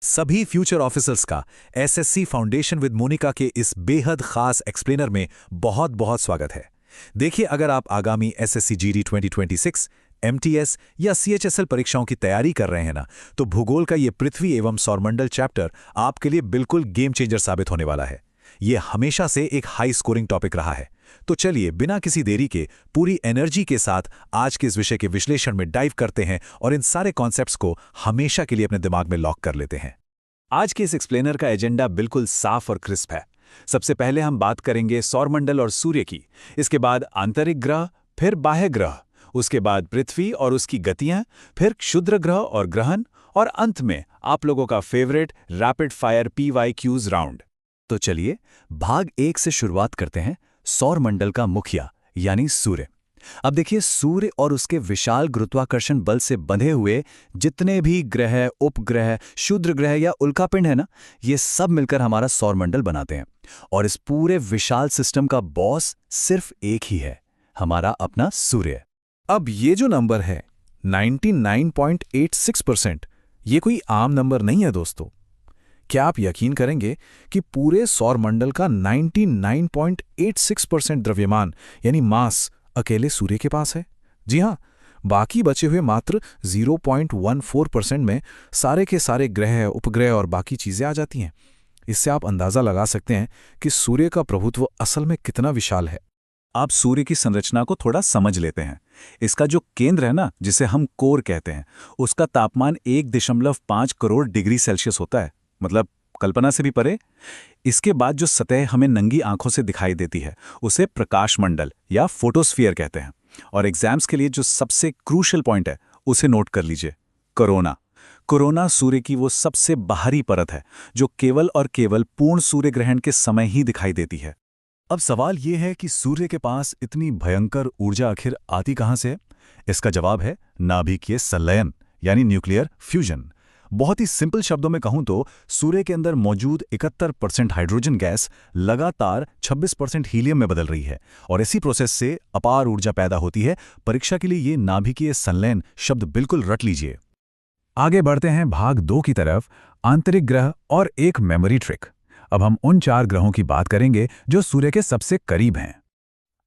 सभी future officers का SSC foundation with Monika के इस बेहद खास एक्सप्लेनर में बहुत बहुत स्वागत है। देखिए, अगर आप आगामी एसएससी जीडी 2026, एमटीएस या सीएचएसएल परीक्षाओं की तैयारी कर रहे हैं ना, तो भूगोल का ये पृथ्वी एवं सौरमंडल चैप्टर आपके लिए बिल्कुल गेम चेंजर साबित होने वाला है। ये हमेशा से एक हाई स्कोरिंग टॉपिक रहा है। तो चलिए, बिना किसी देरी के पूरी एनर्जी के साथ आज के इस विषय के विश्लेषण में डाइव करते हैं और इन सारे कॉन्सेप्ट्स को हमेशा के लिए अपने दिमाग में लॉक कर लेते हैं। आज के इस एक्सप्लेनर का एजेंडा बिल्कुल साफ और क्रिस्प है। सबसे पहले हम बात करेंगे सौरमंडल और सूर्य की, इसके बाद आंतरिक ग्रह, फिर बाह्य ग्रह, उसके बाद पृथ्वी और उसकी गतियां, फिर क्षुद्र ग्रह और ग्रहण, और अंत में आप लोगों का favourite rapid fire PYQs round. तो चलिए, भाग 1 से शुरुआत करते हैं, सौरमंडल का मुखिया यानी सूर्य। अब देखिए, सूर्य और उसके विशाल गुरुत्वाकर्षण बल से बंधे हुए जितने भी ग्रह, उपग्रह, क्षुद्र ग्रह या उल्कापिंड है ना, ये सब मिलकर हमारा सौरमंडल बनाते हैं। और इस पूरे विशाल सिस्टम का बॉस सिर्फ एक ही है, हमारा अपना सूर्य। अब ये जो नंबर है 99.86%, ये कोई आम नंबर नहीं है दोस्तों। क्या आप यकीन करेंगे कि पूरे सौरमंडल का 99.86% द्रव्यमान यानी मास अकेले सूर्य के पास है? जी हां, बाकी बचे हुए मात्र 0.14% में सारे के सारे ग्रह, उपग्रह और बाकी चीजें आ जाती हैं। इससे आप अंदाजा लगा सकते हैं कि सूर्य का प्रभुत्व असल में कितना विशाल है। आप सूर्य की संरचना को थोड़ा समझ लेते हैं। इसका जो केंद्र है ना, जिसे हम कोर कहते हैं, उसका तापमान 1.5 करोड़ डिग्री सेल्सियस होता है। मतलब कल्पना से भी परे। इसके बाद जो सतह हमें नंगी आंखों से दिखाई देती है, उसे प्रकाश मंडल या फोटोस्फीयर कहते हैं। और एग्जाम्स के लिए जो सबसे क्रूशियल पॉइंट है, उसे नोट कर लीजिए, कोरोना। कोरोना सूर्य की वो सबसे बाहरी परत है जो केवल और केवल पूर्ण सूर्य ग्रहण के समय ही दिखाई देती है। अब सवाल ये है कि सूर्य के पास इतनी भयंकर ऊर्जा आखिर आती कहां से है? इसका जवाब है नाभिकीय संलयन यानी न्यूक्लियर फ्यूजन। बहुत ही सिंपल शब्दों में कहूं तो सूर्य के अंदर मौजूद 71% हाइड्रोजन गैस लगातार 26% हीलियम में बदल रही है और इसी प्रोसेस से अपार ऊर्जा पैदा होती है। परीक्षा के लिए ये नाभिकीय संलयन शब्द बिल्कुल रट लीजिए। आगे बढ़ते हैं भाग 2 की तरफ, आंतरिक ग्रह और एक मेमोरी ट्रिक। अब हम उन 4 ग्रहों की बात करेंगे जो सूर्य के सबसे करीब हैं।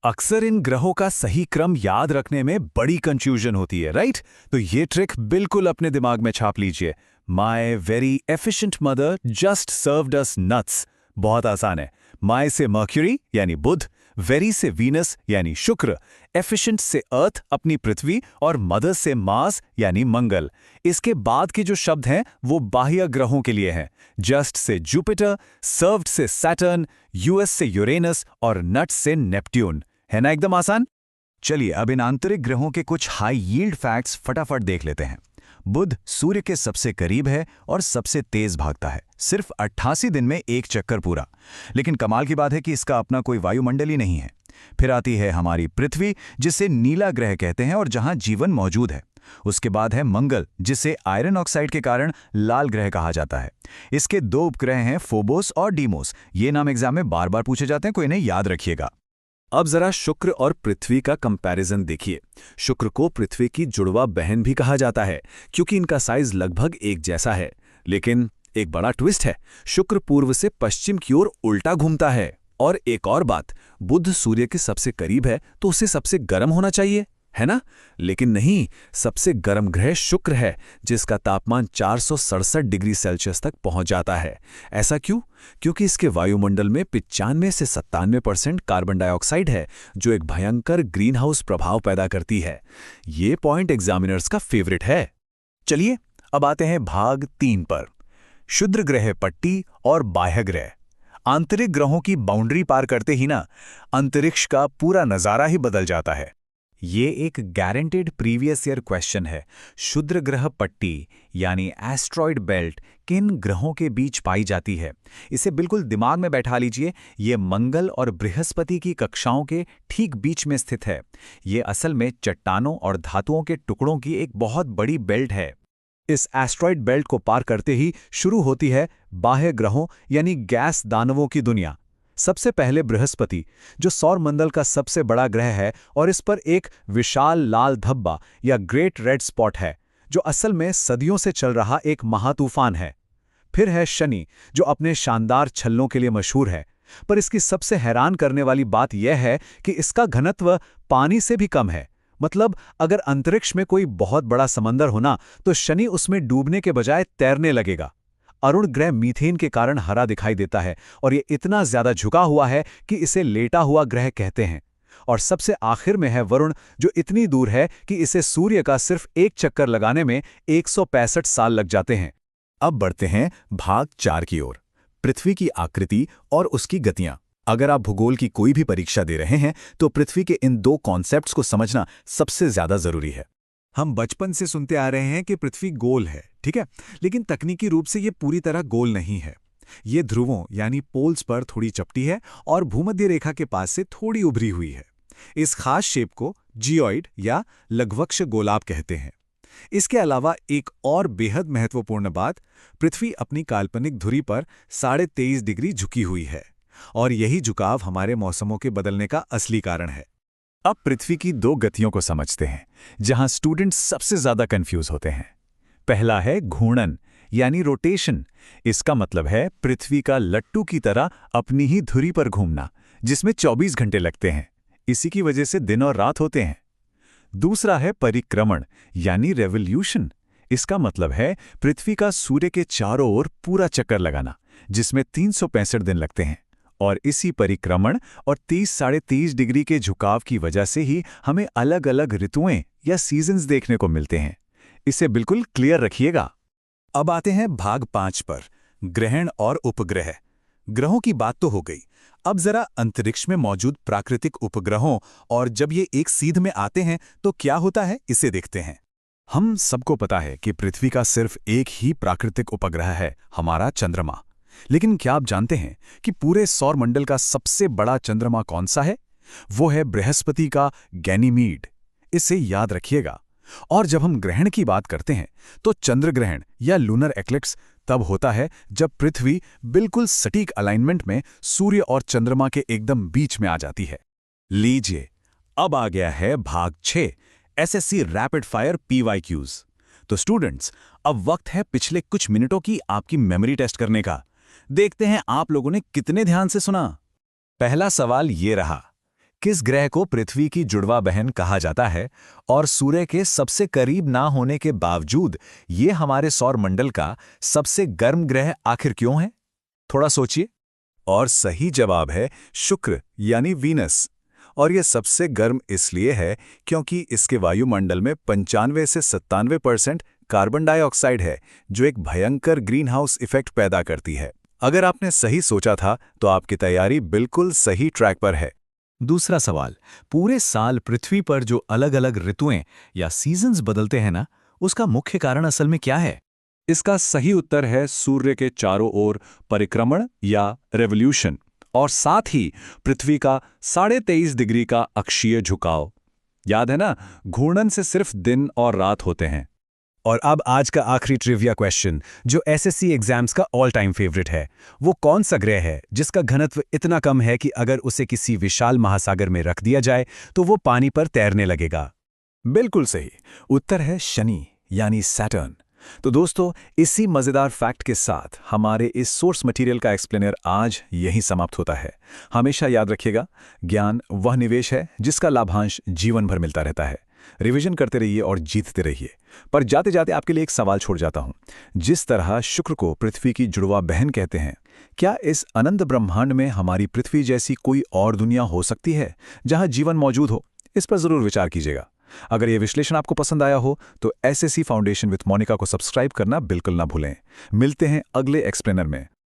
अक्सर इन ग्रहों का सही क्रम याद रखने में बड़ी कंफ्यूजन होती है, राइट? तो ये ट्रिक बिल्कुल अपने दिमाग में छाप लीजिए। My very efficient mother just served us nuts. बहुत आसान है। माय से मर्क्यूरी यानी बुध, वेरी से वीनस यानी शुक्र, एफिशिएंट से अर्थ अपनी पृथ्वी, और मदर से मार्स यानी मंगल। इसके बाद के जो शब्द हैं वो बाह्य ग्रहों के लिए हैं। जस्ट से जुपिटर, सर्व्ड से सैटर्न, यूएस से यूरेनस और नट्स से नेपट्यून। है ना एकदम आसान? चलिए, अब इन आंतरिक ग्रहों के कुछ हाई यील्ड फैक्ट्स फटाफट देख लेते हैं। बुध सूर्य के सबसे करीब है और सबसे तेज भागता है, सिर्फ 88 दिन में एक चक्कर पूरा। लेकिन कमाल की बात है कि इसका अपना कोई वायुमंडल ही नहीं है। फिर आती है हमारी पृथ्वी, जिसे नीला ग्रह कहते हैं और जहां जीवन मौजूद है। उसके बाद है मंगल, जिसे आयरन ऑक्साइड के कारण लाल ग्रह कहा जाता है। इसके 2 उपग्रह हैं, फोबोस और डीमोस। ये नाम एग्जाम में बार बार पूछे जाते हैं, कोई इन्हें याद रखिएगा। अब जरा शुक्र और पृथ्वी का कंपैरिजन देखिए। शुक्र को पृथ्वी की जुड़वा बहन भी कहा जाता है क्योंकि इनका साइज लगभग एक जैसा है। लेकिन एक बड़ा ट्विस्ट है, शुक्र पूर्व से पश्चिम की ओर उल्टा घूमता है। और एक और बात, बुध सूर्य के सबसे करीब है तो उसे सबसे गर्म होना चाहिए, है ना? लेकिन नहीं, सबसे गर्म ग्रह शुक्र है, जिसका तापमान 467 डिग्री सेल्सियस तक पहुंच जाता है। ऐसा क्यों? क्योंकि इसके वायुमंडल में 95 से 97% कार्बन डाइऑक्साइड है, जो एक भयंकर ग्रीन हाउस प्रभाव पैदा करती है। ये पॉइंट एग्जामिनर्स का फेवरेट है। चलिए, अब आते हैं भाग 3 पर, क्षुद्र ग्रह पट्टी और बाह्य ग्रह। आंतरिक ग्रहों की बाउंड्री पार करते ही ना, अंतरिक्ष का पूरा नजारा ही बदल जाता है। ये एक गारंटेड प्रीवियस ईयर क्वेश्चन है। क्षुद्र ग्रह पट्टी यानी एस्ट्रॉयड बेल्ट किन ग्रहों के बीच पाई जाती है? इसे बिल्कुल दिमाग में बैठा लीजिए। ये मंगल और बृहस्पति की कक्षाओं के ठीक बीच में स्थित है। ये असल में चट्टानों और धातुओं के टुकड़ों की एक बहुत बड़ी बेल्ट है। इस एस्ट्रॉयड बेल्ट को पार करते ही शुरू होती है बाह्य ग्रहों यानी गैस दानवों की दुनिया। सबसे पहले बृहस्पति, जो सौरमंडल का सबसे बड़ा ग्रह है और इस पर एक विशाल लाल धब्बा या ग्रेट रेड स्पॉट है, जो असल में सदियों से चल रहा एक महातूफान है। फिर है शनि, जो अपने शानदार छल्लों के लिए मशहूर है। पर इसकी सबसे हैरान करने वाली बात यह है कि इसका घनत्व पानी से भी कम है। मतलब अगर अंतरिक्ष में कोई बहुत बड़ा समंदर होना तो शनि उसमें डूबने के बजाय तैरने लगेगा। अरुण ग्रह मीथेन के कारण हरा दिखाई देता है और ये इतना ज्यादा झुका हुआ है कि इसे लेटा हुआ ग्रह कहते हैं। और सबसे आखिर में है वरुण, जो इतनी दूर है कि इसे सूर्य का सिर्फ एक चक्कर लगाने में 165 साल लग जाते हैं। अब बढ़ते हैं भाग 4 की ओर, पृथ्वी की आकृति और उसकी गतियां। अगर आप भूगोल की कोई भी परीक्षा दे रहे हैं तो पृथ्वी के इन 2 कॉन्सेप्ट्स को समझना सबसे ज्यादा जरूरी है। हम बचपन से सुनते आ रहे हैं कि पृथ्वी गोल है, ठीक है, लेकिन तकनीकी रूप से ये पूरी तरह गोल नहीं है। ये ध्रुवों यानी पोल्स पर थोड़ी चपटी है और भूमध्य रेखा के पास से थोड़ी उभरी हुई है। इस खास शेप को जियोइड या लघ्वक्ष गोलाभ कहते हैं। इसके अलावा एक और बेहद महत्वपूर्ण बात, पृथ्वी अपनी काल्पनिक धुरी पर 23.5 डिग्री झुकी हुई है और यही झुकाव हमारे मौसमों के बदलने का असली कारण है। अब पृथ्वी की 2 गतियों को समझते हैं, जहां स्टूडेंट्स सबसे ज्यादा कंफ्यूज होते हैं। पहला है घूर्णन यानी रोटेशन। इसका मतलब है पृथ्वी का लट्टू की तरह अपनी ही धुरी पर घूमना, जिसमें 24 घंटे लगते हैं। इसी की वजह से दिन और रात होते हैं। दूसरा है परिक्रमण यानी रेवोल्यूशन। इसका मतलब है पृथ्वी का सूर्य के चारों ओर पूरा चक्कर लगाना, जिसमें 365 दिन लगते हैं। और इसी परिक्रमण और 30-30.5 डिग्री के झुकाव की वजह से ही हमें अलग अलग ऋतुएं या सीजन्स देखने को मिलते हैं। इसे बिल्कुल क्लियर रखिएगा। अब आते हैं भाग 5 पर, ग्रहण और उपग्रह। ग्रहों की बात तो हो गई, अब जरा अंतरिक्ष में मौजूद प्राकृतिक उपग्रहों और जब ये एक सीध में आते हैं तो क्या होता है, इसे देखते हैं। हम सबको पता है कि पृथ्वी का सिर्फ एक ही प्राकृतिक उपग्रह है, हमारा चंद्रमा। लेकिन क्या आप जानते हैं कि पूरे सौरमंडल का सबसे बड़ा चंद्रमा कौन सा है? वो है बृहस्पति का गैनीमीड। इसे याद रखिएगा। और जब हम ग्रहण की बात करते हैं तो चंद्रग्रहण या लूनर एक्लिप्स तब होता है जब पृथ्वी बिल्कुल सटीक अलाइनमेंट में सूर्य और चंद्रमा के एकदम बीच में आ जाती है। लीजिए, अब आ गया है भाग 6, एसएससी रैपिड फायर पीवाईक्यूज। तो स्टूडेंट्स, अब वक्त है पिछले कुछ मिनटों की आपकी मेमोरी टेस्ट करने का। देखते हैं आप लोगों ने कितने ध्यान से सुना। पहला सवाल ये रहा, किस ग्रह को पृथ्वी की जुड़वा बहन कहा जाता है और सूर्य के सबसे करीब ना होने के बावजूद ये हमारे सौरमंडल का सबसे गर्म ग्रह आखिर क्यों है? थोड़ा सोचिए। और सही जवाब है शुक्र यानी वीनस। और यह सबसे गर्म इसलिए है क्योंकि इसके वायुमंडल में 95 से 97% कार्बन डाइऑक्साइड है, जो एक भयंकर ग्रीनहाउस इफेक्ट पैदा करती है। अगर आपने सही सोचा था तो आपकी तैयारी बिल्कुल सही ट्रैक पर है। दूसरा सवाल, पूरे साल पृथ्वी पर जो अलग अलग ऋतुएं या सीजन्स बदलते हैं ना, उसका मुख्य कारण असल में क्या है? इसका सही उत्तर है सूर्य के चारों ओर परिक्रमण या रेवोल्यूशन, और साथ ही पृथ्वी का 23.5 डिग्री का अक्षीय झुकाव। याद है ना, घूर्णन से सिर्फ दिन और रात होते हैं। और अब आज का आखिरी ट्रिविया क्वेश्चन, जो एसएससी एग्जाम्स का ऑल टाइम फेवरेट है। वो कौन सा ग्रह है जिसका घनत्व इतना कम है कि अगर उसे किसी विशाल महासागर में रख दिया जाए तो वो पानी पर तैरने लगेगा? बिल्कुल सही, उत्तर है शनि यानी सैटर्न। तो दोस्तों, इसी मजेदार फैक्ट के साथ हमारे इस सोर्स मटेरियल का एक्सप्लेनर आज यहीं समाप्त होता है। हमेशा याद रखिएगा, ज्ञान वह निवेश है जिसका लाभांश जीवन भर मिलता रहता है। रिवीजन करते रहिए और जीतते रहिए। पर जाते जाते आपके लिए एक सवाल छोड़ जाता हूं। जिस तरह शुक्र को पृथ्वी की जुड़वा बहन कहते हैं, क्या इस अनंत ब्रह्मांड में हमारी पृथ्वी जैसी कोई और दुनिया हो सकती है जहां जीवन मौजूद हो? इस पर जरूर विचार कीजिएगा। अगर यह विश्लेषण आपको पसंद आया हो तो एसएससी फाउंडेशन विद मोनिका को सब्सक्राइब करना बिल्कुल ना भूलें। मिलते हैं अगले एक्सप्लेनर में।